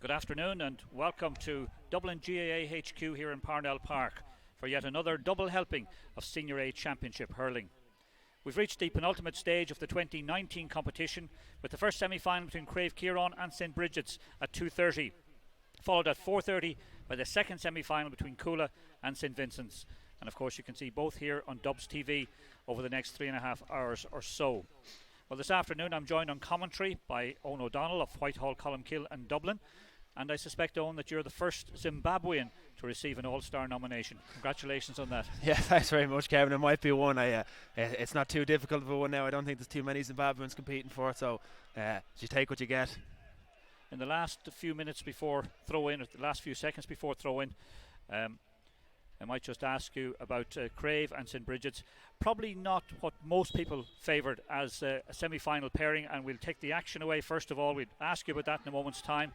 Good afternoon and welcome to Dublin GAA HQ here in Parnell Park for yet another double helping of Senior A Championship hurling. We've reached the penultimate stage of the 2019 competition with the first semi-final between Craobh Chiarain and St. Brigids at 2:30, followed at 4:30 by the second semi-final between Coola and St. Vincent's. And of course you can see both here on Dubs TV over the next 3.5 hours or so. Well, this afternoon I'm joined on commentary by Owen O'Donnell of Whitehall, Columkill and Dublin. And I suspect, Owen, that you're the first Zimbabwean to receive an All-Star nomination. Congratulations on that. Yeah, thanks very much, Kevin. It might be one. It's not too difficult of a one now. I don't think there's too many Zimbabweans competing for it, so you take what you get. In the last few minutes before throw-in, or the last few seconds before throw-in, I might just ask you about Craobh and St. Brigids. Probably not what most people favoured as a semi-final pairing, and we'll take the action away first of all. We'll ask you about that in a moment's time.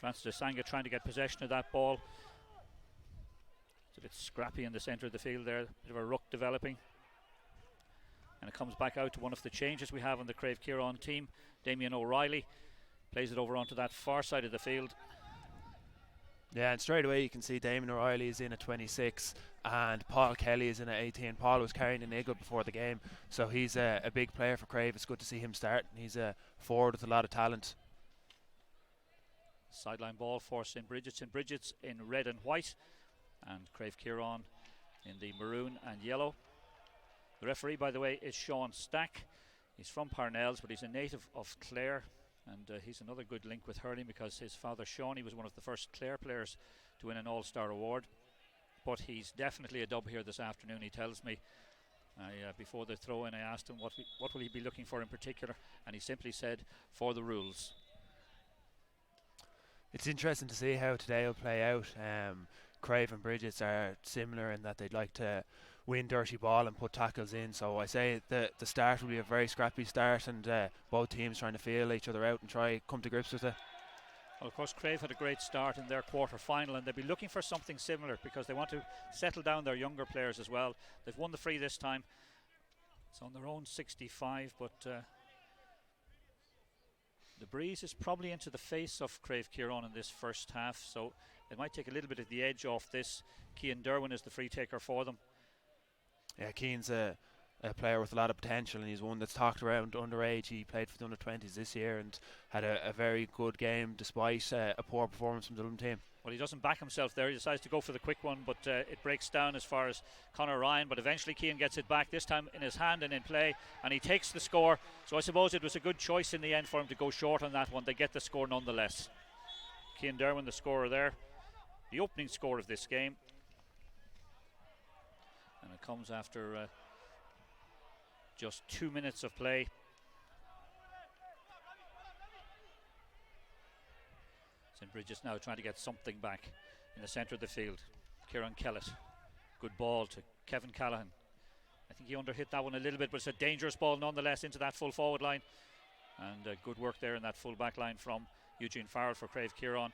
Francis Asanga trying to get possession of that ball. It's a bit scrappy in the centre of the field there, bit of a ruck developing. And it comes back out to one of the changes we have on the Craobh Chiarain team. Damien O'Reilly plays it over onto that far side of the field. Yeah, and straight away you can see Damien O'Reilly is in at 26 and Paul Kelly is in at 18. Paul was carrying an eagle before the game, so he's a big player for Craobh. It's good to see him start. He's a forward with a lot of talent. Sideline ball for St. Brigids. St. Brigids in red and white, and Craobh Chiarain in the maroon and yellow. The referee, by the way, is Sean Stack. He's from Parnells, but he's a native of Clare, and he's another good link with hurling because his father Sean, he was one of the first Clare players to win an All-Star award. But he's definitely a dub here this afternoon, he tells me. Before the throw-in, I asked him what will he be looking for in particular, and he simply said, for the rules. It's interesting to see how today will play out. Craobh and Brigids are similar in that they'd like to win dirty ball and put tackles in, so I say the start will be a very scrappy start, and both teams trying to feel each other out and try come to grips with it. Well, of course Craobh had a great start in their quarter final, and they'll be looking for something similar because they want to settle down their younger players as well. They've won the free this time. It's on their own 65, but the breeze is probably into the face of Craobh Chiarain in this first half, so it might take a little bit of the edge off this. Cian Derwin is the free taker for them. Yeah, Cian's a player with a lot of potential, and he's one that's talked around underage. He played for the under-20s this year and had a very good game despite a poor performance from the Dublin team. Well, he doesn't back himself there. He decides to go for the quick one, but it breaks down as far as Conor Ryan, but eventually Cian gets it back, this time in his hand and in play, and he takes the score. So I suppose it was a good choice in the end for him to go short on that one. They get the score nonetheless. Cian Derwin, the scorer there, the opening score of this game, and it comes after just 2 minutes of play. St. Brigids now trying to get something back in the centre of the field. Kieran Kellett, good ball to Kevin Callahan. I think he underhit that one a little bit, but it's a dangerous ball nonetheless into that full forward line, and good work there in that full back line from Eugene Farrell for Craobh Chiarain.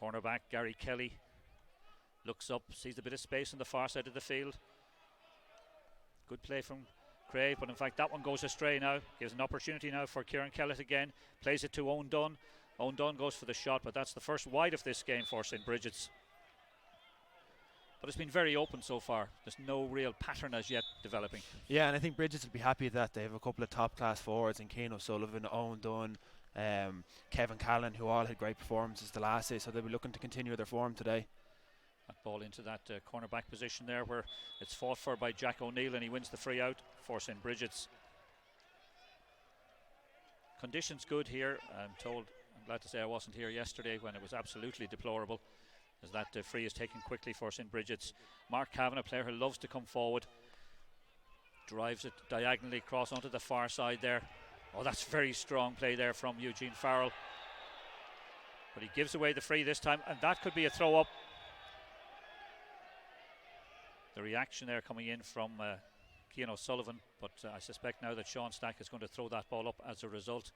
Cornerback Gary Kelly looks up, sees a bit of space on the far side of the field. Good play from Craobh, but in fact that one goes astray now. Gives an opportunity now for Kieran Kellett again. Plays it to Owen Dunn. Owen Dunn goes for the shot, but that's the first wide of this game for St. Brigids. But it's been very open so far. There's no real pattern as yet developing. Yeah, and I think Brigids will be happy that they have a couple of top-class forwards in Cian O'Sullivan, Owen Dunn, Kevin Callan, who all had great performances the last day, so they'll be looking to continue their form today. That ball into that cornerback position there where it's fought for by Jack O'Neill, and he wins the free out for St. Brigids. Conditions good here. I'm glad to say I wasn't here yesterday when it was absolutely deplorable, as that free is taken quickly for St. Brigids. Mark Kavanagh, a player who loves to come forward, drives it diagonally across onto the far side there. Oh, that's very strong play there from Eugene Farrell, but he gives away the free this time, and that could be a throw up. The reaction there coming in from Cian O'Sullivan, but I suspect now that Sean Stack is going to throw that ball up as a result.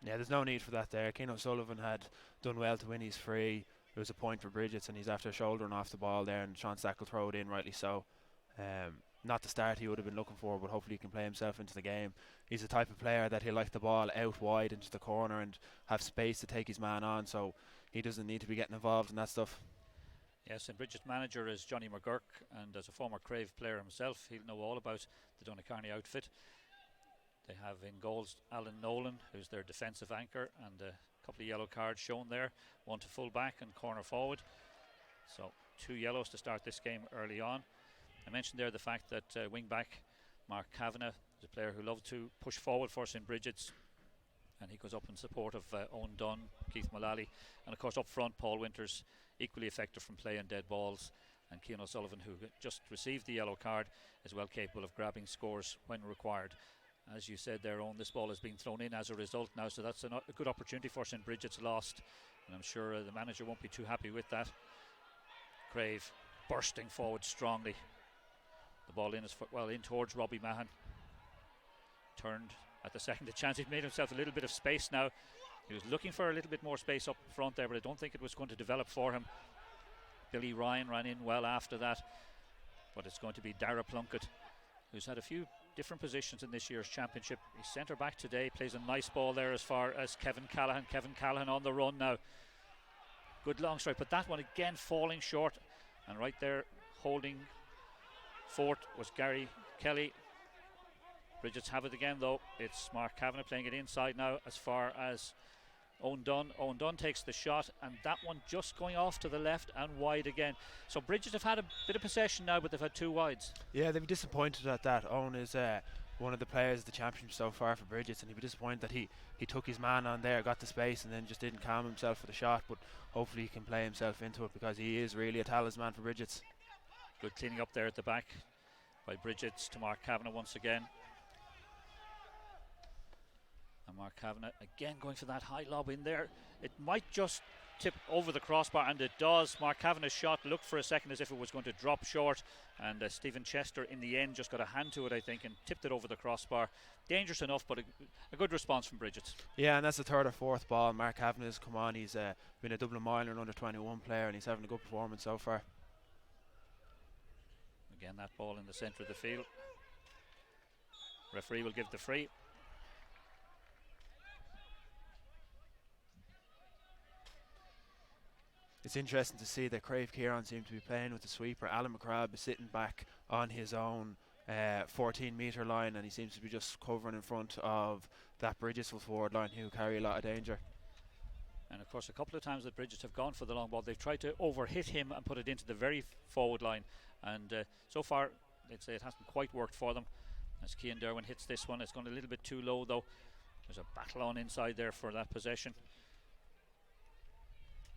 Yeah, there's no need for that there. Cian O'Sullivan had done well to win his free. It was a point for Brigids, and he's after shouldering off the ball there, and Sean Stack will throw it in, rightly so. not the start he would have been looking for, but hopefully he can play himself into the game. He's the type of player that he'll like the ball out wide into the corner and have space to take his man on, so he doesn't need to be getting involved in that stuff. Yes, and Brigids' manager is Johnny McGurk, and as a former Craobh player himself, he'll know all about the Donacarney outfit. They have in goals Alan Nolan, who's their defensive anchor, and a couple of yellow cards shown there, one to full back and corner forward. So 2 yellows to start this game early on. I mentioned there the fact that wing back Mark Kavanagh is a player who loved to push forward for us in Brigids, and he goes up in support of Owen Dunn, Keith Mullally, and of course up front Paul Winters, equally effective from playing dead balls, and Cian O'Sullivan, who just received the yellow card, is well capable of grabbing scores when required. As you said there, Owen, this ball has been thrown in as a result now, so that's a good opportunity for us in Brigids lost, and I'm sure the manager won't be too happy with that. Craobh bursting forward strongly. The ball in in towards Robbie Mahan. Turned at the second chance. He's made himself a little bit of space now. He was looking for a little bit more space up front there, but I don't think it was going to develop for him. Billy Ryan ran in well after that, but it's going to be Dara Plunkett, who's had a few different positions in this year's championship. He's centre back today, plays a nice ball there as far as Kevin Callahan. Kevin Callahan on the run now. Good long strike, but that one again falling short, and right there holding fort was Gary Kelly. Brigids have it again though. It's Mark Kavanagh playing it inside now as far as Owen Dunn. Owen Dunn takes the shot, and that one just going off to the left and wide again. So Brigids have had a bit of possession now, but they've had 2 wides. Yeah, they've been disappointed at that. Owen is one of the players of the championship so far for Brigids, and he'd be disappointed that he took his man on there, got the space, and then just didn't calm himself for the shot. But hopefully he can play himself into it, because he is really a talisman for Brigids. Good cleaning up there at the back by Brigids to Mark Kavanagh once again. And Mark Kavanagh again going for that high lob in there. It might just tip over the crossbar, and it does. Mark Kavanagh's shot looked for a second as if it was going to drop short, and Stephen Chester in the end just got a hand to it, I think, and tipped it over the crossbar. Dangerous enough, but a good response from Brigids. Yeah, and that's the 3rd or 4th ball Mark Kavanagh's come on. He's been a Dublin minor and under 21 player, and he's having a good performance so far. Again, that ball in the centre of the field. Referee will give the free. It's interesting to see that Craobh Chiarain seem to be playing with the sweeper. Alan McCrabb is sitting back on his own 14 metre line, and he seems to be just covering in front of that Brigids forward line, who carry a lot of danger. And of course, a couple of times that Brigids have gone for the long ball, they've tried to overhit him and put it into the very forward line, and so far they'd say it hasn't quite worked for them. As Cian Derwin hits this one, it's gone a little bit too low though. There's a battle on inside there for that possession.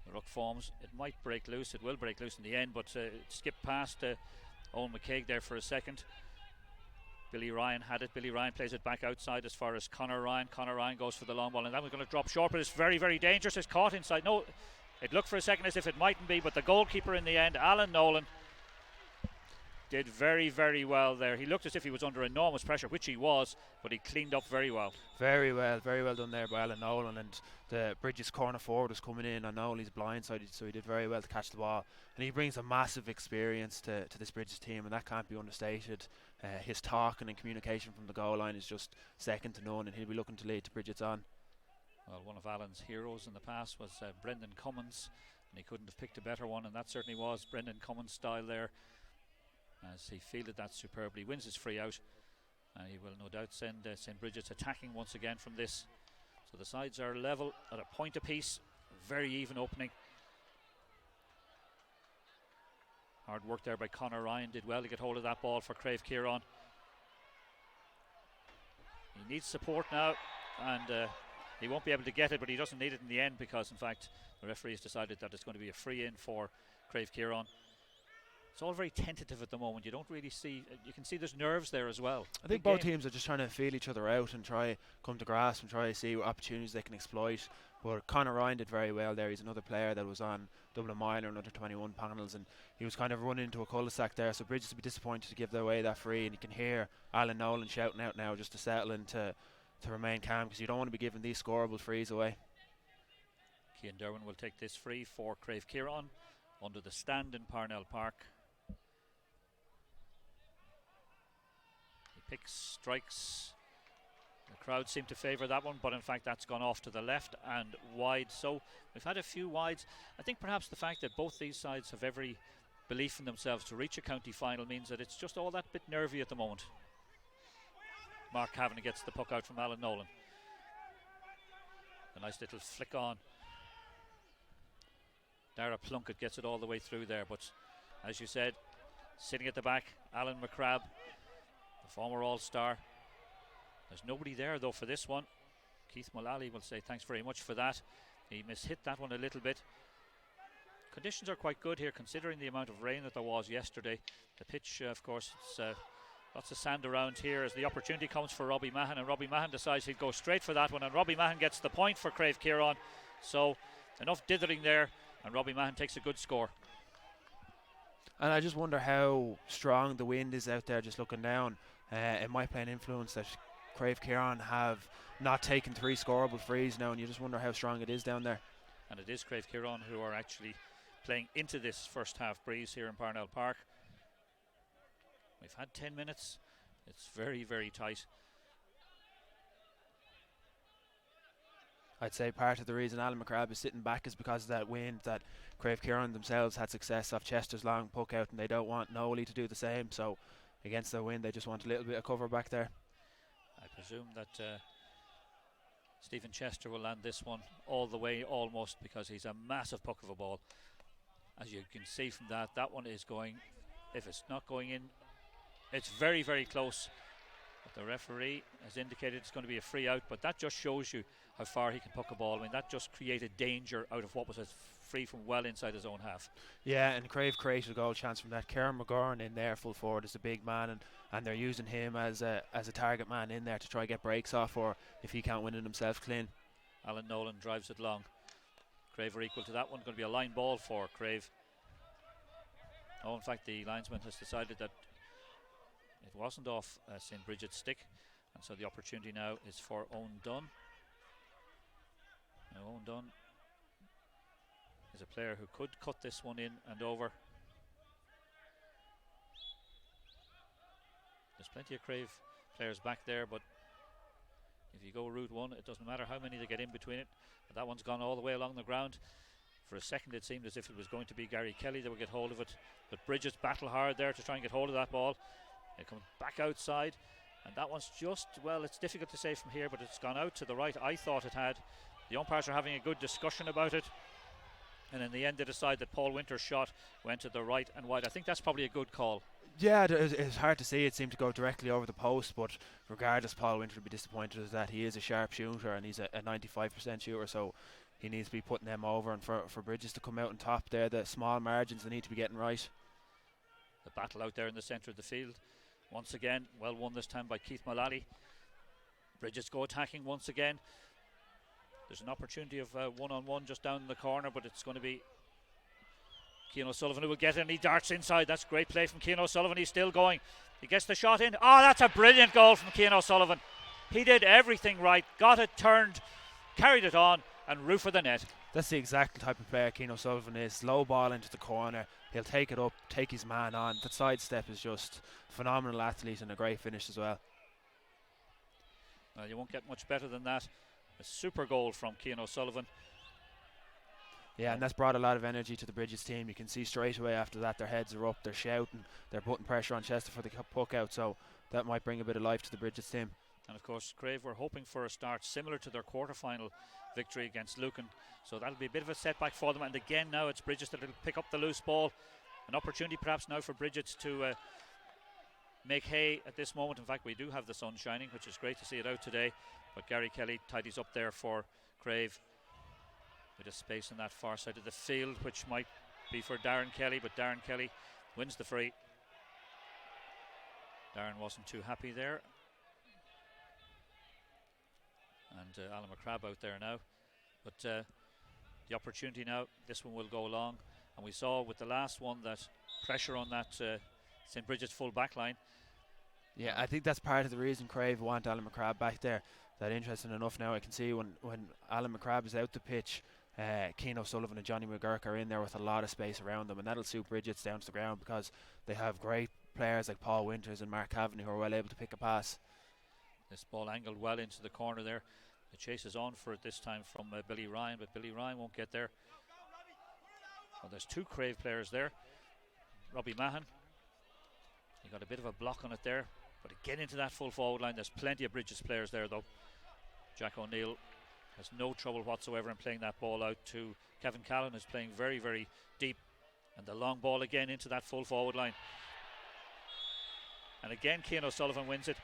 The ruck forms. It might break loose. It will break loose in the end, but it skipped past Owen McCaig there for a second. Billy Ryan had it. Billy Ryan plays it back outside as far as Conor Ryan. Conor Ryan goes for the long ball, and that was going to drop short, but it's very, very dangerous. It's caught inside. No, it looked for a second as if it mightn't be, but the goalkeeper in the end, Alan Nolan, did very, very well there. He looked as if he was under enormous pressure, which he was, but he cleaned up very well. Very well done there by Alan Nolan, and the Brigids corner forward was coming in on Nolan. He's blindsided, so he did very well to catch the ball, and he brings a massive experience to this Brigids team, and that can't be understated. His talking and communication from the goal line is just second to none, and he'll be looking to lead the Brigids on. Well, one of Alan's heroes in the past was Brendan Cummins, and he couldn't have picked a better one, and that certainly was Brendan Cummins' style there, as he fielded that superbly, wins his free out, and he will no doubt send St. Brigids attacking once again from this. So the sides are level at a point apiece, very even opening. Hard work there by Conor Ryan, did well to get hold of that ball for Craobh Chiarain. He needs support now, and he won't be able to get it, but he doesn't need it in the end, because in fact the referee has decided that it's going to be a free in for Craobh Chiarain. It's all very tentative at the moment. You don't really see, you can see there's nerves there as well. I think both teams are just trying to feel each other out and try come to grasp and try to see what opportunities they can exploit. But Conor Ryan did very well there. He's another player that was on Dublin minor and under 21 panels, and he was kind of running into a cul-de-sac there, so Brigids would be disappointed to give away that free, and you can hear Alan Nolan shouting out now just to settle in to remain calm, because you don't want to be giving these scoreable frees away. Cian Derwin will take this free for Craobh Chiarain under the stand in Parnell Park. Picks, strikes. The crowd seem to favour that one, but in fact that's gone off to the left and wide. So we've had a few wides. I think perhaps the fact that both these sides have every belief in themselves to reach a county final means that it's just all that bit nervy at the moment. Mark Kavanagh gets the puck out from Alan Nolan. A nice little flick on. Dara Plunkett gets it all the way through there, but as you said, sitting at the back, Alan McCrabb, the former All-Star. There's nobody there though for this one. Keith Mullally will say thanks very much for that. He mishit that one a little bit. Conditions are quite good here considering the amount of rain that there was yesterday. The pitch, of course, it's lots of sand around here as the opportunity comes for Robbie Mahan, and Robbie Mahan decides he'd go straight for that one, and Robbie Mahan gets the point for Craobh Chiarain. So enough dithering there, and Robbie Mahan takes a good score. And I just wonder how strong the wind is out there just looking down. It might play an influence that Craobh Chiarain have not taken 3 scoreable frees now, and you just wonder how strong it is down there. And it is Craobh Chiarain who are actually playing into this first half breeze here in Parnell Park. We've had 10 minutes. It's very, very tight. I'd say part of the reason Alan McCrabb is sitting back is because of that wind, that Craobh Chiarain themselves had success off Chester's long puck out, and they don't want Noley to do the same. So against the wind, they just want a little bit of cover back there. I presume that Stephen Chester will land this one all the way almost, because he's a massive puck of a ball. As you can see from that, that one is going, if it's not going in, it's very, very close. But the referee has indicated it's going to be a free out, but that just shows you how far he can puck a ball. I mean, that just created danger out of what was a free from well inside his own half. Yeah, and Craobh created a goal chance from that. Kieran McGorn in there, full forward, is a big man, and they're using him as a target man in there to try get breaks off, or if he can't win it himself clean. Alan Nolan drives it long. Craobh are equal to that one. Going to be a line ball for Craobh. Oh, in fact, the linesman has decided that it wasn't off St. Brigids' stick, and so the opportunity now is for Owen Dunn. Now Owen Dunn is a player who could cut this one in and over. There's plenty of Craobh players back there, but if you go route one, it doesn't matter how many they get in between it. But that one's gone all the way along the ground. For a second it seemed as if it was going to be Gary Kelly that would get hold of it, but Brigids battle hard there to try and get hold of that ball. It comes back outside, and that one's just, well, it's difficult to say from here, but it's gone out to the right. I thought it had. The umpires are having a good discussion about it, and in the end they decide that Paul Winter's shot went to the right and wide. I think that's probably a good call. Yeah, it's hard to see. It seemed to go directly over the post, but regardless, Paul Winter would be disappointed as that. He is a sharp shooter, and he's a 95% shooter, so he needs to be putting them over, and for Brigids to come out on top there, the small margins they need to be getting right. The battle out there in the centre of the field. Once again, well won this time by Keith Mullally. Brigids go attacking once again. There's an opportunity of one-on-one just down in the corner, but it's going to be Cian O'Sullivan who will get it, and he darts inside. That's great play from Cian O'Sullivan. He's still going. He gets the shot in. Oh, that's a brilliant goal from Cian O'Sullivan. He did everything right. Got it turned, carried it on, and roof of the net. That's the exact type of player Cian O'Sullivan is. Slow ball into the corner. He'll take it up, take his man on. That sidestep is just phenomenal athlete and a great finish as well. Well, you won't get much better than that. A super goal from Cian O'Sullivan. Yeah, and that's brought a lot of energy to the Brigids team. You can see straight away after that their heads are up, they're shouting, they're putting pressure on Chester for the puck out, so that might bring a bit of life to the Brigids team. And of course Craobh were hoping for a start similar to their quarter-final victory against Lucan, so that'll be a bit of a setback for them. And again now it's Brigids that will pick up the loose ball. An opportunity perhaps now for Brigids to make hay at this moment. In fact, we do have the sun shining, which is great to see it out today, but Gary Kelly tidies up there for Craobh. Bit of space on that far side of the field, which might be for Darren Kelly, but Darren Kelly wins the free. Darren wasn't too happy there. And Alan McCrabb out there now. But the opportunity now, this one will go long. And we saw with the last one that pressure on that St. Brigids full back line. Yeah, I think that's part of the reason Craobh want Alan McCrabb back there. That interesting enough now, I can see when Alan McCrabb is out the pitch, Cian O'Sullivan and Johnny McGurk are in there with a lot of space around them, and that'll suit Brigids down to the ground because they have great players like Paul Winters and Mark Cavanagh who are well able to pick a pass. This ball angled well into the corner there. The chase is on for it this time from Billy Ryan, but Billy Ryan won't get there. Well, there's two Craobh players there. Robbie Mahan, he got a bit of a block on it there, but again into that full forward line. There's plenty of Brigids players there though. Jack O'Neill has no trouble whatsoever in playing that ball out to Kevin Callan, who's playing very, very deep. And the long ball again into that full forward line. And again Cian O'Sullivan wins it.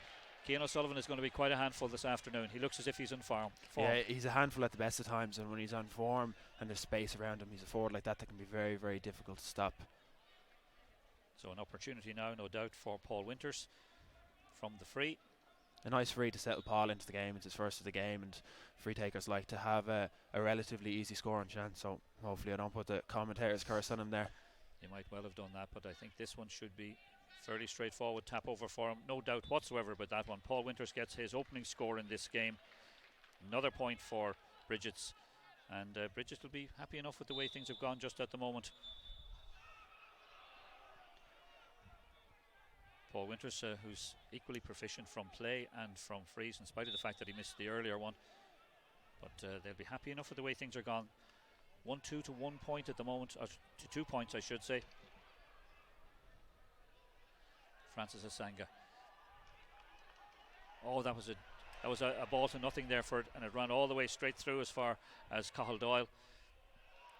Cian O'Sullivan is going to be quite a handful this afternoon. He looks as if he's in form. Yeah, he's a handful at the best of times, and when he's on form and there's space around him, he's a forward like that can be very, very difficult to stop. So an opportunity now, no doubt, for Paul Winters from the free. A nice free to settle Paul into the game. It's his first of the game, and free takers like to have a relatively easy scoring chance, so hopefully I don't put the commentator's curse on him there. They might well have done that, but I think this one should be fairly straightforward tap over for him. No doubt whatsoever about that one. Paul Winters gets his opening score in this game. Another point for Brigids, and Brigids will be happy enough with the way things have gone just at the moment. Paul Winters, who's equally proficient from play and from frees, in spite of the fact that he missed the earlier one. But they'll be happy enough with the way things are gone. 1-2 to 1 point at the moment, or to 2 points I should say. Francis Asanga. Oh, that was a ball to nothing there for it, and it ran all the way straight through as far as Cathal Doyle.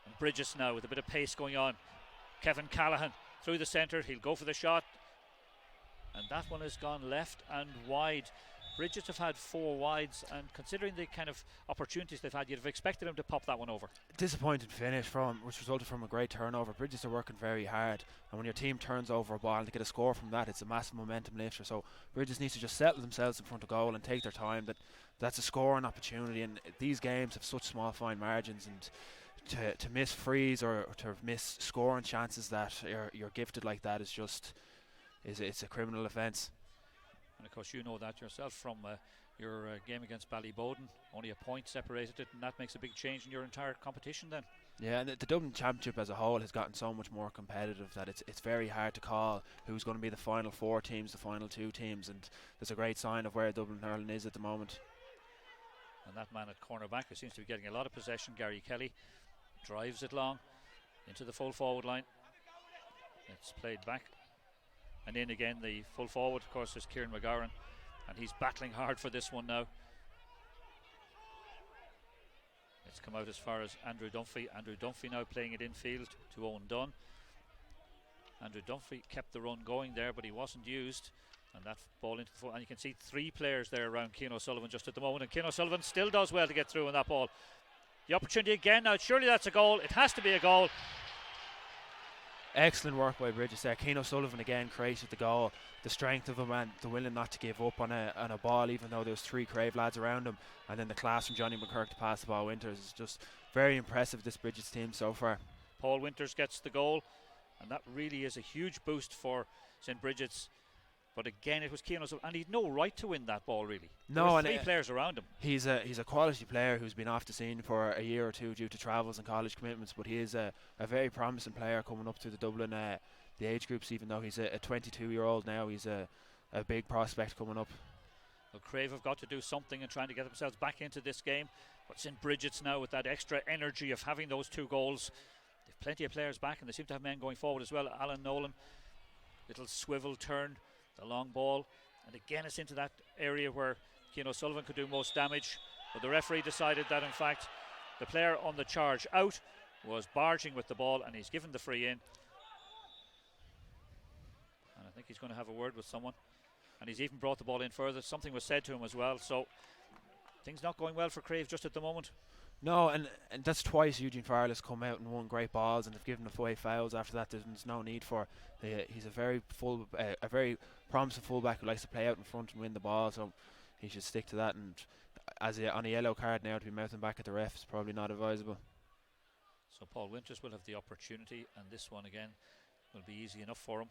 And Brigids now with a bit of pace going on. Kevin Callahan through the centre, he'll go for the shot, and that one has gone left and wide. Brigids have had 4 wides, and considering the kind of opportunities they've had, you'd have expected them to pop that one over. Disappointing finish which resulted from a great turnover. Brigids are working very hard, and when your team turns over a ball and to get a score from that, it's a massive momentum lifter. So Brigids needs to just settle themselves in front of goal and take their time. That's a scoring opportunity, and these games have such small fine margins, and to miss frees or to miss scoring chances that you're gifted like that is just it's a criminal offence. And of course you know that yourself from your game against Ballyboden. Only a point separated it, and that makes a big change in your entire competition then. Yeah, and the Dublin Championship as a whole has gotten so much more competitive that it's very hard to call who's going to be the final 4 teams, the final 2 teams, and there's a great sign of where Dublin Hurling is at the moment. And that man at cornerback, who seems to be getting a lot of possession, Gary Kelly, drives it long into the full forward line. It's played back. And in again, the full forward, of course, is Kieran McGowan, and he's battling hard for this one now. It's come out as far as Andrew Dunphy. Andrew Dunphy now playing it infield to Owen Dunn. Andrew Dunphy kept the run going there, but he wasn't used. And that ball into the full, and you can see 3 players there around Cian O'Sullivan just at the moment, and Cian O'Sullivan still does well to get through on that ball. The opportunity again now, surely that's a goal. It has to be a goal. Excellent work by Brigids there. Cian O'Sullivan again created the goal. The strength of him and the willing not to give up on a ball, even though there was 3 Craobh lads around him, and then the class from Johnny McKirk to pass the ball. Winters is just very impressive, this Brigids team so far. Paul Winters gets the goal, and that really is a huge boost for St. Brigids. But again, it was Cian O'Sullivan, and he'd no right to win that ball really. No, there were and 3 players around him. He's a quality player who's been off the scene for a year or 2 due to travels and college commitments, but he is a very promising player coming up through the Dublin the age groups. Even though he's a 22-year-old now, he's a big prospect coming up. Well, Craobh have got to do something in trying to get themselves back into this game. But St. Brigids now, with that extra energy of having those 2 goals, they've plenty of players back, and they seem to have men going forward as well. Alan Nolan, little swivel turn, the long ball, and again it's into that area where Cian O'Sullivan could do most damage, but the referee decided that in fact the player on the charge out was barging with the ball, and he's given the free in. And I think he's going to have a word with someone, and he's even brought the ball in further. Something was said to him as well, so things not going well for Craobh just at the moment. No, and that's twice Eugene Farley's come out and won great balls, and have given away fouls after that. There's no need for. He's a very promising fullback who likes to play out in front and win the ball, so he should stick to that. And on a yellow card now, to be mouthing back at the ref is probably not advisable. So Paul Winters will have the opportunity, and this one again will be easy enough for him.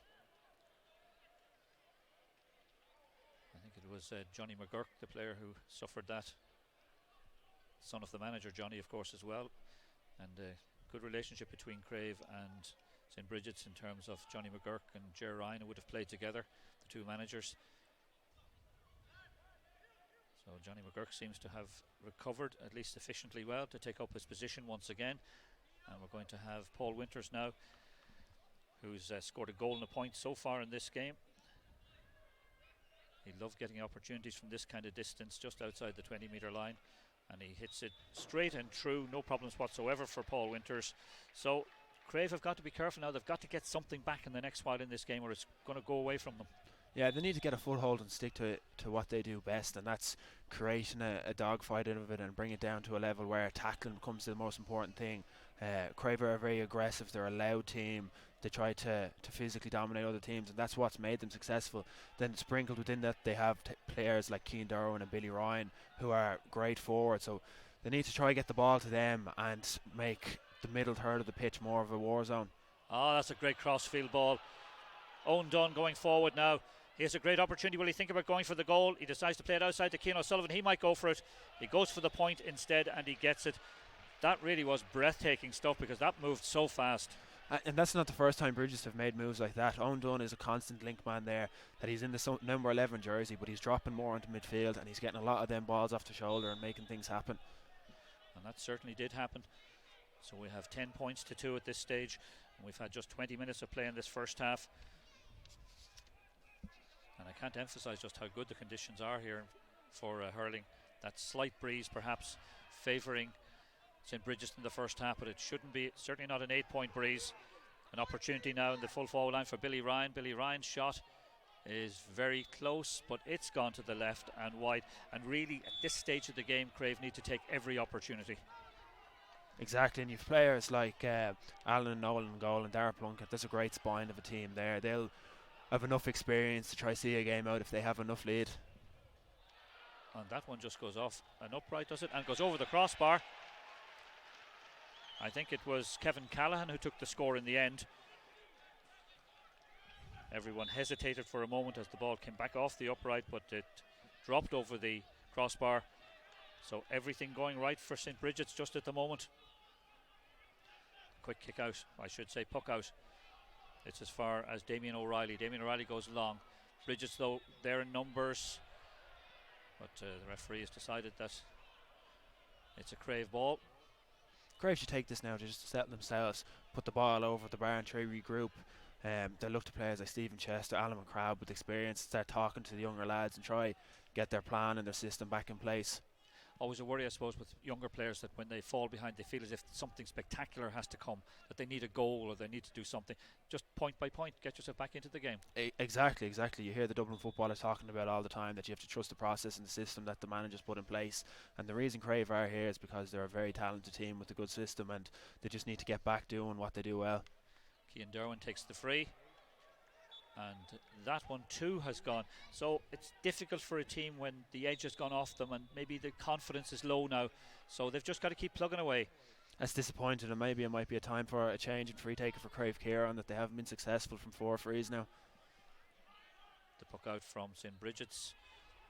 I think it was Johnny McGurk, the player who suffered that. Son of the manager, Johnny, of course, as well. And a good relationship between Craobh and St. Brigids in terms of Johnny McGurk and Ger Ryan, who would have played together, the two managers. So Johnny McGurk seems to have recovered at least sufficiently well to take up his position once again. And we're going to have Paul Winters now, who's scored a goal and a point so far in this game. He loved getting opportunities from this kind of distance, just outside the 20-metre line, and he hits it straight and true, no problems whatsoever for Paul Winters. So Craobh have got to be careful now. They've got to get something back in the next while in this game, or it's going to go away from them. Yeah, they need to get a foothold and stick to what they do best, and that's creating a dogfight out of it and bring it down to a level where tackling becomes the most important thing. Craobh are very aggressive. They're a loud team. They try to physically dominate other teams, and that's what's made them successful. Then sprinkled within that, they have players like Cian Darwin and Billy Ryan, who are great forwards. So they need to try to get the ball to them and make the middle third of the pitch more of a war zone. Oh, that's a great cross-field ball. Owen Dunn going forward now. He has a great opportunity. Will he think about going for the goal? He decides to play it outside to Cian O'Sullivan. He might go for it. He goes for the point instead, and he gets it. That really was breathtaking stuff, because that moved so fast. And that's not the first time Brigids have made moves like that. Owen Dunn is a constant link man there, that he's in the number 11 jersey, but he's dropping more into midfield, and he's getting a lot of them balls off the shoulder and making things happen. And that certainly did happen. So we have 10 points to 2 at this stage, and we've had just 20 minutes of play in this first half. And I can't emphasise just how good the conditions are here for hurling. That slight breeze perhaps favouring St. Brigids in the first half, but it shouldn't be, certainly not an 8-point breeze. An opportunity now in the full forward line for Billy Ryan. Billy Ryan's shot is very close, but it's gone to the left and wide. And really, at this stage of the game, Craobh need to take every opportunity. Exactly, and you've players like Alan Nolan in goal and Dara Plunkett. That's a great spine of a team there. They'll have enough experience to try see a game out if they have enough lead. And that one just goes off an upright, does it? And goes over the crossbar. I think it was Kevin Callahan who took the score in the end. Everyone hesitated for a moment as the ball came back off the upright, but it dropped over the crossbar. So everything going right for St. Brigids just at the moment. Quick kick out, I should say puck out. It's as far as Damien O'Reilly. Damien O'Reilly goes long. Brigids, though, they're in numbers, but the referee has decided that it's a Craobh ball. Craobh should take this now to just settle themselves, put the ball over the bar and try regroup. They'll look to players like Stephen Chester, Alan McCrabb with experience, start talking to the younger lads and try get their plan and their system back in place. Always a worry, I suppose, with younger players, that when they fall behind, they feel as if something spectacular has to come, that they need a goal or they need to do something. Just point by point, get yourself back into the game. Exactly. You hear the Dublin footballers talking about all the time that you have to trust the process and the system that the managers put in place. And the reason Craobh are here is because they're a very talented team with a good system, and they just need to get back doing what they do well. Cian Darwin takes the free, and that one too has gone. So it's difficult for a team when the edge has gone off them and maybe the confidence is low now, so they've just got to keep plugging away. That's disappointing, and maybe it might be a time for a change in free taker for Craobh Chiarain, that they haven't been successful from 4 frees now. The puck out from St. Brigids,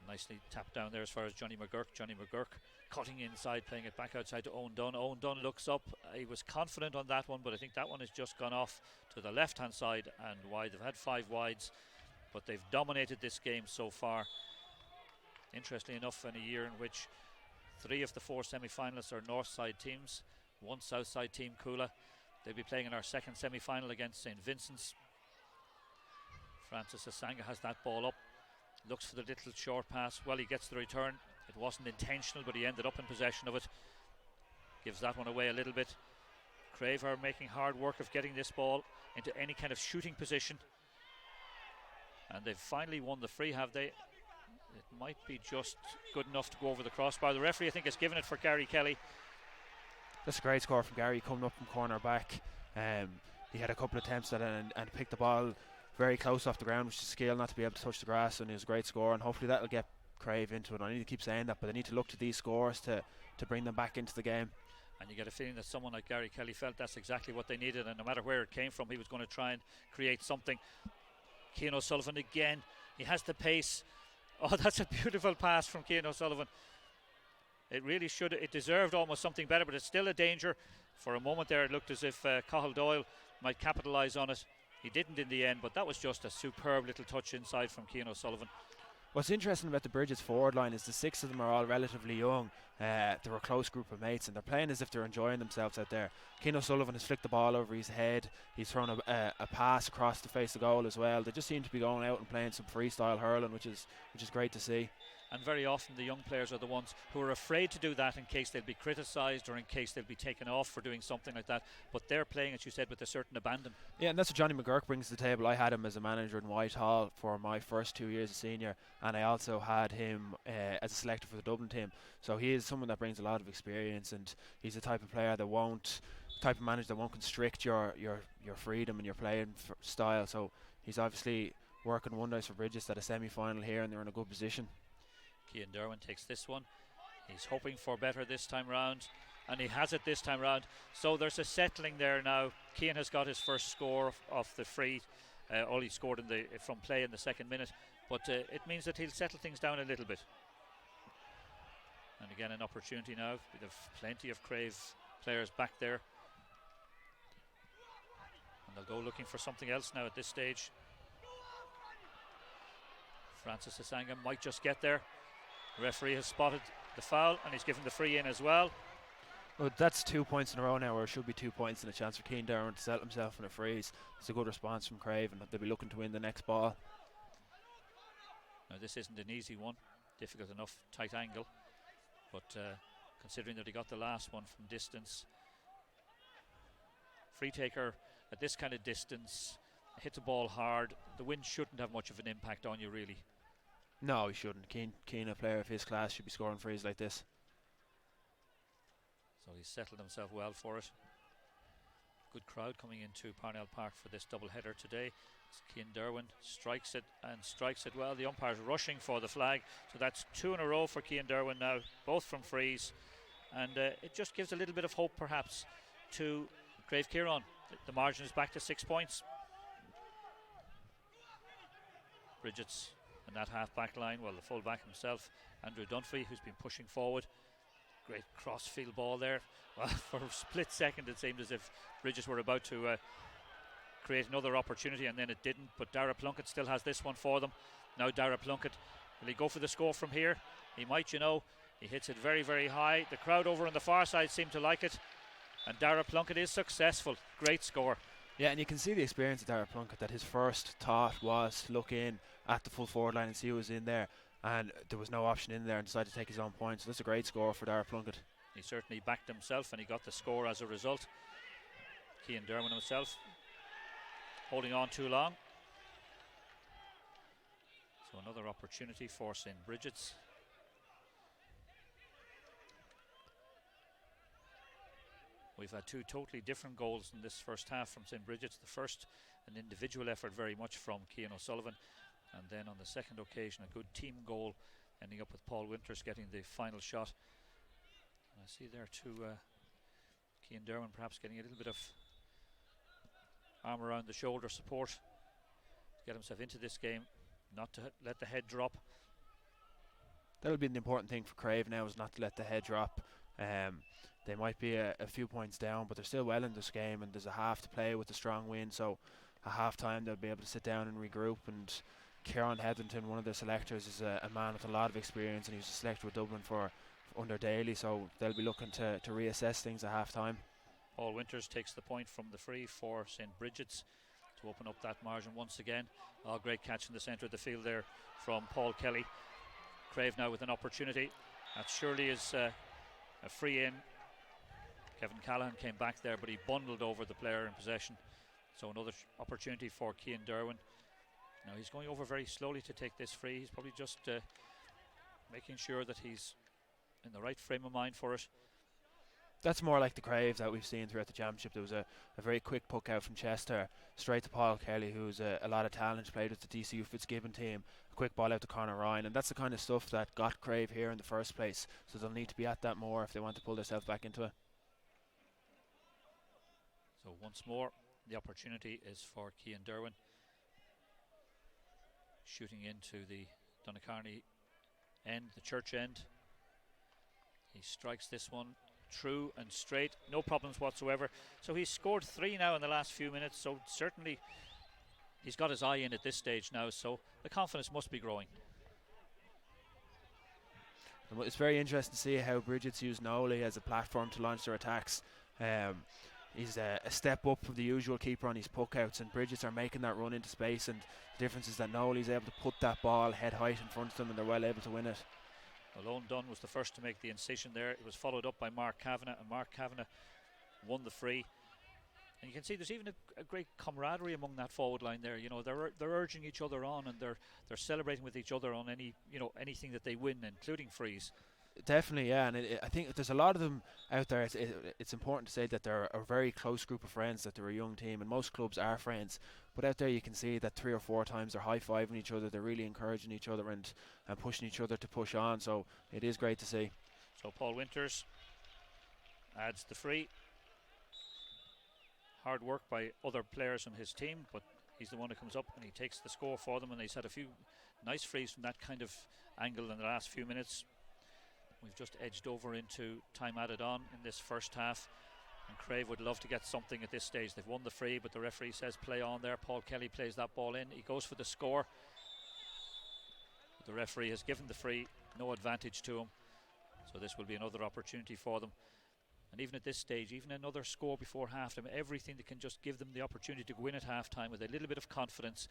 nicely tapped down there as far as Johnny McGurk. Johnny McGurk cutting inside, playing it back outside to Owen Dunn. Owen Dunn looks up. He was confident on that one, but I think that one has just gone off to the left hand side and wide. They've had 5 wides, but they've dominated this game so far. Interestingly enough, in a year in which 3 of the 4 semi-finalists are north side teams, 1 south side team, Coola. They'll be playing in our second semi-final against St. Vincent's. Francis Asanga has that ball up, looks for the little short pass. Well, he gets the return. It wasn't intentional, but he ended up in possession of it. Gives that one away a little bit. Craobh are making hard work of getting this ball into any kind of shooting position, and they've finally won the free, have they? It might be just good enough to go over the crossbar. The referee, I think, has given it for Gary Kelly. That's a great score from Gary, coming up from corner back. He had a couple of attempts at it and picked the ball very close off the ground, which is skill not to be able to touch the grass, and it was a great score, and hopefully that'll get Craobh into it. I need to keep saying that, but they need to look to these scores to bring them back into the game. And you get a feeling that someone like Gary Kelly felt that's exactly what they needed, and no matter where it came from, he was going to try and create something. Cian O'Sullivan again, he has the pace. Oh, that's a beautiful pass from Cian O'Sullivan. It really should, it deserved almost something better, but it's still a danger. For a moment there, it looked as if Cathal Doyle might capitalise on it. He didn't in the end, but that was just a superb little touch inside from Cian O'Sullivan. What's interesting about the Brigids forward line is the 6 of them are all relatively young. They're a close group of mates and they're playing as if they're enjoying themselves out there. Cian O'Sullivan has flicked the ball over his head. He's thrown a pass across the face of goal as well. They just seem to be going out and playing some freestyle hurling, which is great to see. And very often the young players are the ones who are afraid to do that in case they'll be criticised or in case they'll be taken off for doing something like that. But they're playing, as you said, with a certain abandon. Yeah, and that's what Johnny McGurk brings to the table. I had him as a manager in Whitehall for my first 2 years as senior, and I also had him as a selector for the Dublin team. So he is someone that brings a lot of experience, and he's the type of player that type of manager that won't constrict your freedom and your playing style. So he's obviously working wonders for Brigids at a semi-final here, and they're in a good position. Cian Derwin takes this one. He's hoping for better this time round, and he has it this time round. So there's a settling there now. Cian has got his first score off the free. All he scored from play in the second minute, but it means that he'll settle things down a little bit. And again, an opportunity now. We have plenty of Craobh players back there, and they'll go looking for something else now at this stage. Francis Asanga might just get there. The referee has spotted the foul and he's given the free in as well. Well, that's 2 points in a row now, or it should be 2 points and a chance for Cian Derwin to settle himself in a freeze. It's a good response from Craobh, and they'll be looking to win the next ball. Now this isn't an easy one, difficult enough, tight angle, but considering that he got the last one from distance, free taker at this kind of distance, hit the ball hard, the wind shouldn't have much of an impact on you really. No, he shouldn't. Cian, a player of his class, should be scoring frees like this. So he's settled himself well for it. Good crowd coming into Parnell Park for this double header today. Cian Derwin strikes it well. The umpire's rushing for the flag, so that's 2 in a row for Cian Derwin now, both from frees, and it just gives a little bit of hope perhaps to Craobh Chiarain. The margin is back to 6 points. Brigids in that half-back line, well, the full-back himself, Andrew Dunphy, who's been pushing forward. Great cross-field ball there. Well, for a split second it seemed as if Brigids were about to create another opportunity, and then it didn't, but Dara Plunkett still has this one for them. Now Dara Plunkett, will he go for the score from here? He might, you know. He hits it very, very high. The crowd over on the far side seem to like it, and Dara Plunkett is successful. Great score. Yeah, and you can see the experience of Dara Plunkett, that his first thought was to look in at the full forward line and see who was in there, and there was no option in there, and decided to take his own point. So that's a great score for Dara Plunkett. He certainly backed himself, and he got the score as a result. Cian Derwin himself holding on too long. So another opportunity for St. Brigids. We've had 2 totally different goals in this first half from St. Brigids. The first, an individual effort very much from Cian O'Sullivan, and then on the second occasion a good team goal, ending up with Paul Winters getting the final shot. And I see there too Cian Derwin perhaps getting a little bit of arm around the shoulder support to get himself into this game, not to let the head drop. That'll be the important thing for Craobh now, is not to let the head drop. They might be a few points down, but they're still well in this game, and there's a half to play with a strong win, so at half time they'll be able to sit down and regroup. And Kieran Hetherington, one of the selectors, is a man with a lot of experience, and he was a selector with Dublin for under Daly, so they'll be looking to reassess things at half time. Paul Winters takes the point from the free for St. Brigids to open up that margin once again. Oh, great catch in the centre of the field there from Paul Kelly. Craobh now with an opportunity. That surely is a free in. Kevin Callahan came back there, but he bundled over the player in possession. So another opportunity for Cian Derwin. Now he's going over very slowly to take this free. He's probably just making sure that he's in the right frame of mind for it. That's more like the Craobhs that we've seen throughout the championship. There was a very quick puck out from Chester, straight to Paul Kelly, who's a lot of talent, played with the DCU Fitzgibbon team. A quick ball out to Conor Ryan, and that's the kind of stuff that got Craobh here in the first place. So they'll need to be at that more if they want to pull themselves back into it. So once more, the opportunity is for Cian Derwin. Shooting into the Donacarney end, the church end. He strikes this one true and straight, no problems whatsoever. So he's scored 3 now in the last few minutes, so certainly he's got his eye in at this stage now, so the confidence must be growing. It's very interesting to see how Brigids use Nolly as a platform to launch their attacks. He's a step up from the usual keeper on his puck outs, and Brigids are making that run into space, and the difference is that Nolly's able to put that ball head height in front of them, and they're well able to win it. Malone Dunn was the first to make the incision there. It was followed up by Mark Kavanagh, and Mark Kavanagh won the free. And you can see there's even a great camaraderie among that forward line there. You know, they're urging each other on, and they're celebrating with each other on anything that they win, including frees. Definitely, yeah, and I think there's a lot of them out there. It's important to say that they're a very close group of friends, that they're a young team, and most clubs are friends. But out there you can see that 3 or 4 times they're high-fiving each other, they're really encouraging each other and pushing each other to push on, so it is great to see. So Paul Winters adds the free. Hard work by other players on his team, but he's the one who comes up and he takes the score for them, and he's had a few nice frees from that kind of angle in the last few minutes. We've just edged over into time added on in this first half, and Craobh would love to get something at this stage. They've won the free, but the referee says play on there. Paul Kelly plays that ball in. He goes for the score. The referee has given the free, no advantage to him, so this will be another opportunity for them. And even at this stage, even another score before halftime, everything that can just give them the opportunity to win at halftime with a little bit of confidence,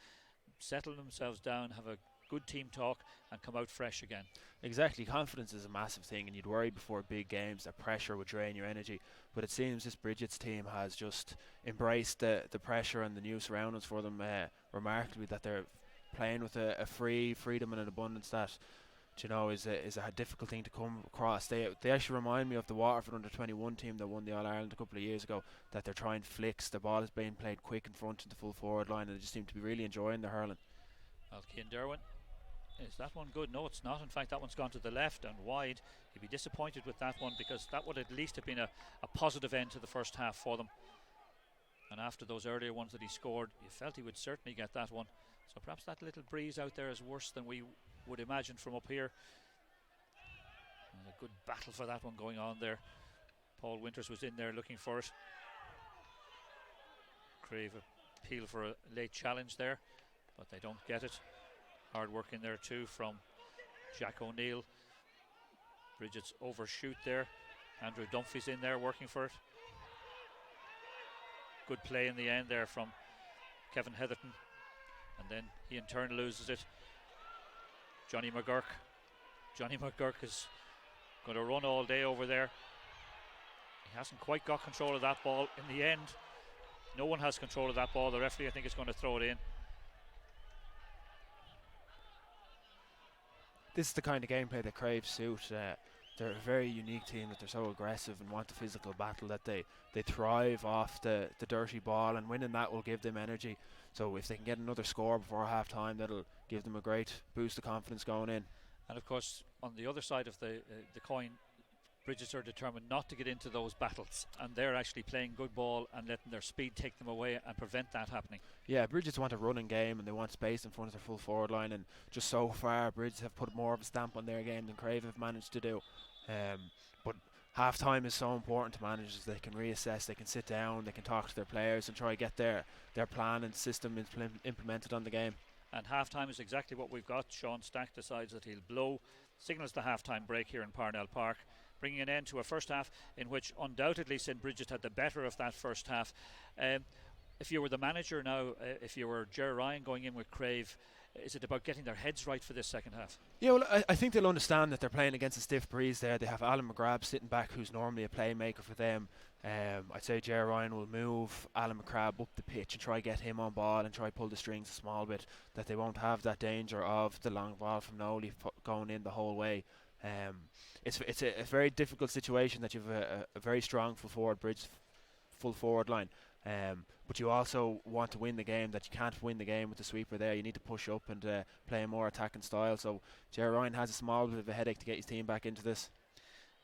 settle themselves down, have a good team talk, and come out fresh again. Exactly, confidence is a massive thing, and you'd worry before big games that pressure would drain your energy, but it seems this Brigids team has just embraced the pressure and the new surroundings for them remarkably, that they're playing with a freedom and an abundance that, you know, is a difficult thing to come across. They actually remind me of the Waterford under-21 team that won the All-Ireland a couple of years ago, that they're trying flicks, the ball is being played quick in front of the full forward line, and they just seem to be really enjoying their hurling. Well, Cian Derwin, is that one good? No, it's not. In fact, that one's gone to the left and wide. He'd be disappointed with that one, because that would at least have been a positive end to the first half for them. And after those earlier ones that he scored, you felt he would certainly get that one. So perhaps that little breeze out there is worse than we would imagine from up here. And a good battle for that one going on there. Paul Winters was in there looking for it. Craobh appeal for a late challenge there, but they don't get it. Hard work in there too from Jack O'Neill. Brigids overshoot there. Andrew Dunphy's in there working for it. Good play in the end there from Kevin Heatherton, and then he in turn loses it. Johnny McGurk is going to run all day over there. He hasn't quite got control of that ball in the end. No one has control of that ball. The referee, I think, is going to throw it in. This is the kind of gameplay that Craobh suit. They're a very unique team, that they're so aggressive and want the physical battle, that they thrive off the dirty ball, and winning that will give them energy. So if they can get another score before half time, that'll give them a great boost of confidence going in. And of course, on the other side of the coin, Brigids are determined not to get into those battles, and they're actually playing good ball and letting their speed take them away and prevent that happening. Yeah, Brigids want a running game, and they want space in front of their full forward line, and just so far Brigids have put more of a stamp on their game than Craobh have managed to do. But half time is so important to managers. They can reassess, they can sit down, they can talk to their players and try to get their plan and system implemented on the game. And half time is exactly what we've got. Sean Stack decides that he'll blow, signals the half time break here in Parnell Park, bringing an end to a first half in which undoubtedly St. Brigids had the better of that first half. If you were the manager now, if you were Ger Ryan going in with Craobh, is it about getting their heads right for this second half? Yeah, well, I think they'll understand that they're playing against a stiff breeze there. They have Alan McGrath sitting back, who's normally a playmaker for them. I'd say Ger Ryan will move Alan McGrath up the pitch and try get him on ball and try pull the strings a small bit, that they won't have that danger of the long ball from Nolly going in the whole way. It's a very difficult situation that you've a very strong full forward line. But you also want to win the game, that you can't win the game with the sweeper there. You need to push up and play a more attacking style. So Ger Ryan has a small bit of a headache to get his team back into this.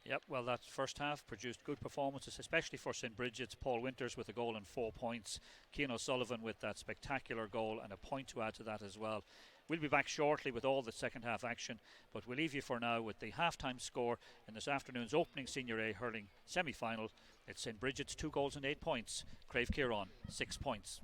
Yep, well, that first half produced good performances, especially for St. Brigids. Paul Winters with a goal and 4 points. Cian O'Sullivan with that spectacular goal and a point to add to that as well. We'll be back shortly with all the second half action, but we'll leave you for now with the half-time score in this afternoon's opening Senior A hurling semi-final. It's St. Brigids 2 goals and 8 points. Craobh Chiarain 6 points.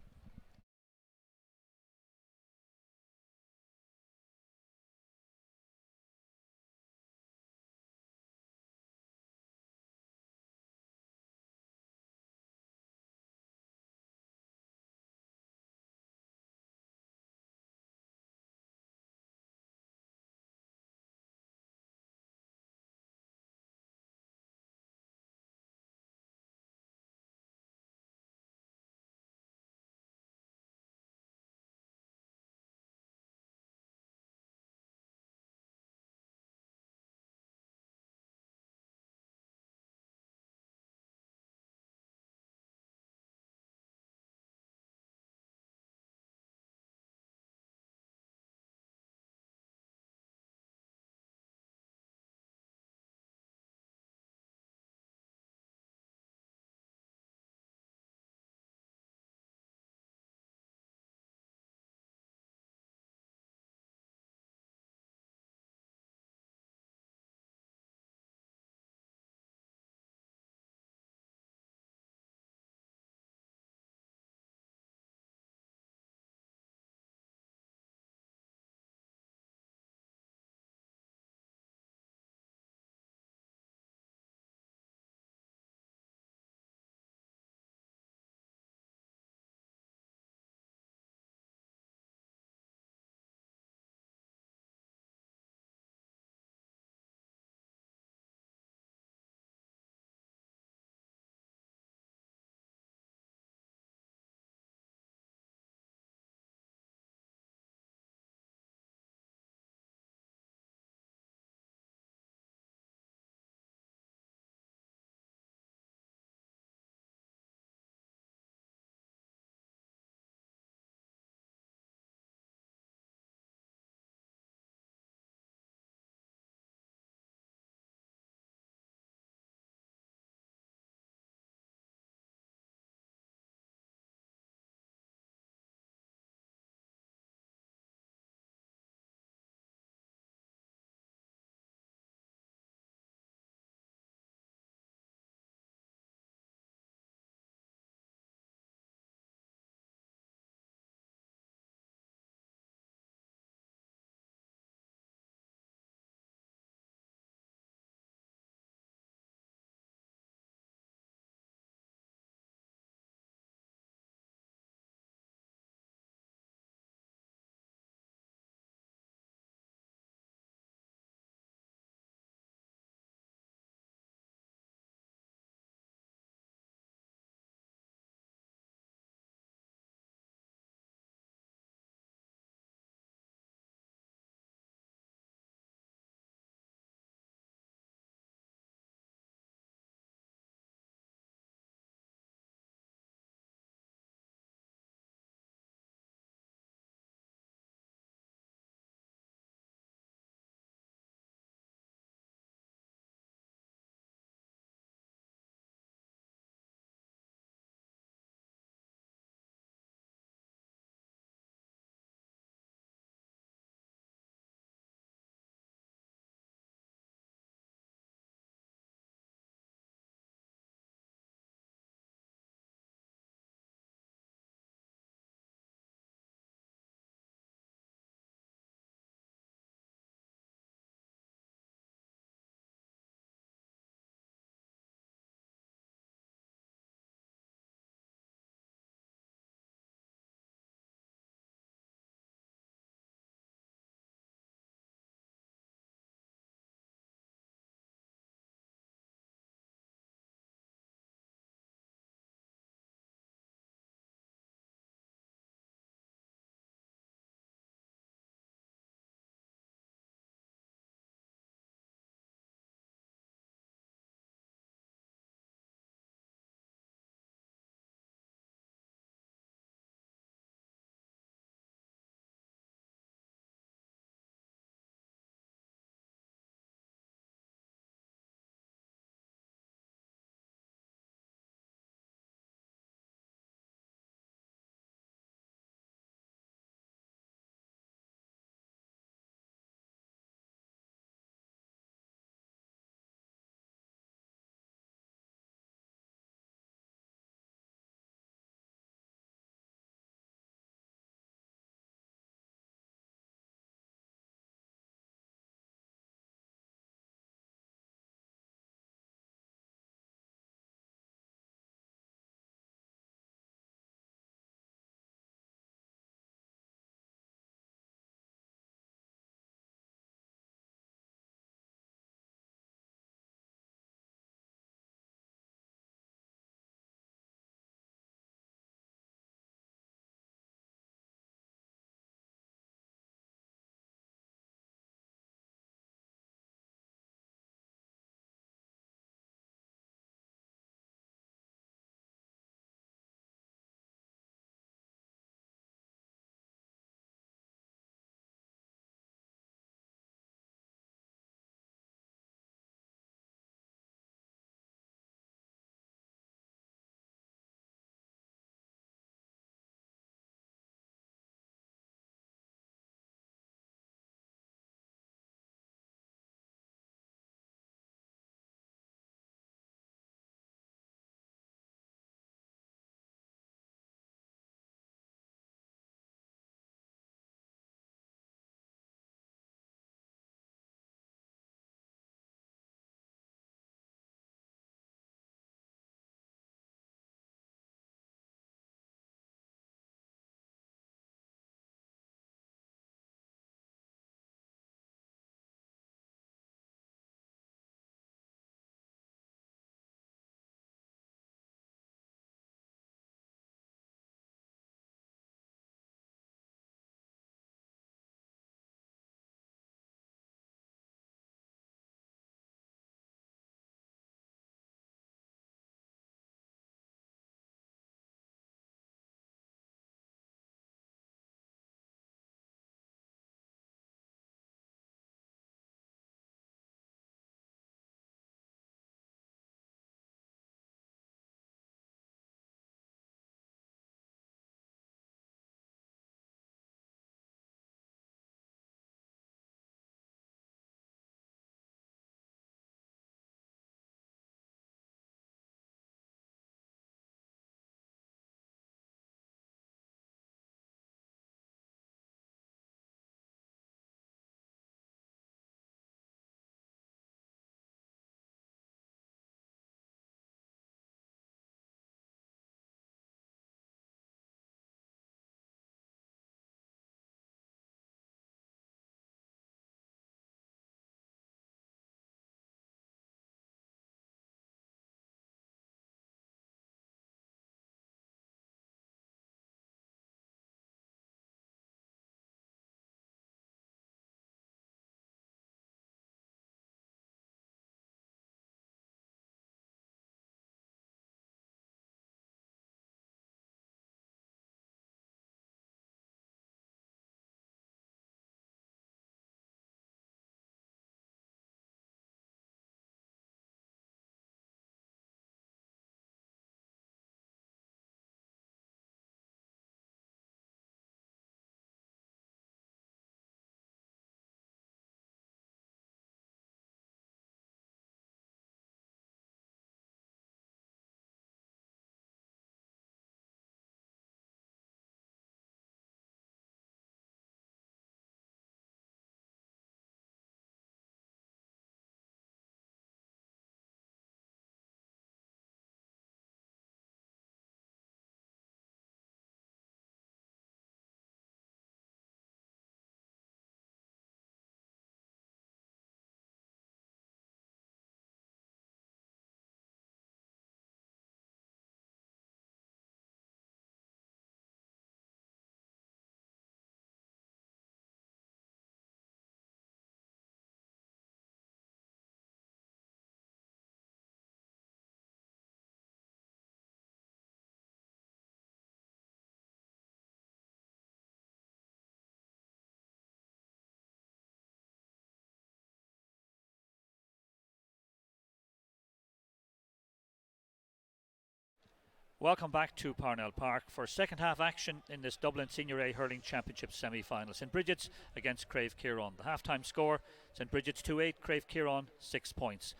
Welcome back to Parnell Park for second half action in this Dublin Senior A Hurling Championship semi-final. St Brigids against Craobh Chiarain. The half-time score, St Brigids 2-8, Craobh Chiarain 6 points.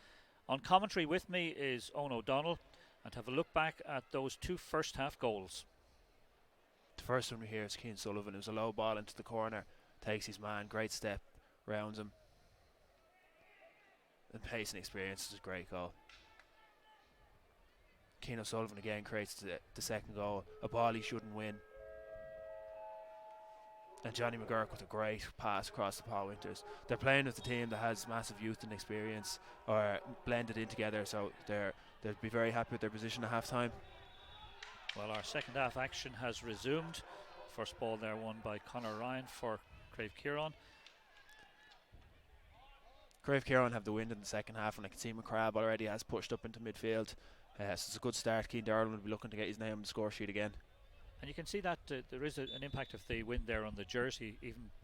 On commentary with me is Owen O'Donnell, and have a look back at those two first half goals. The first one we hear is Cian Sullivan. It was a low ball into the corner, takes his man, great step, rounds him. And pace and experience is a great goal. Cian O'Sullivan again creates the second goal, a ball he shouldn't win. And Johnny McGurk with a great pass across the Paul Winters. They're playing with a team that has massive youth and experience, or blended in together, so they'll be very happy with their position at half time. Well, our second half action has resumed. First ball there won by Conor Ryan for Craobh Chiarain. Craobh Chiarain have the wind in the second half, and I can see Craobh already has pushed up into midfield. So it's a good start. Cian Darlan will be looking to get his name on the score sheet again. And you can see that there is an impact of the wind there on the jersey, even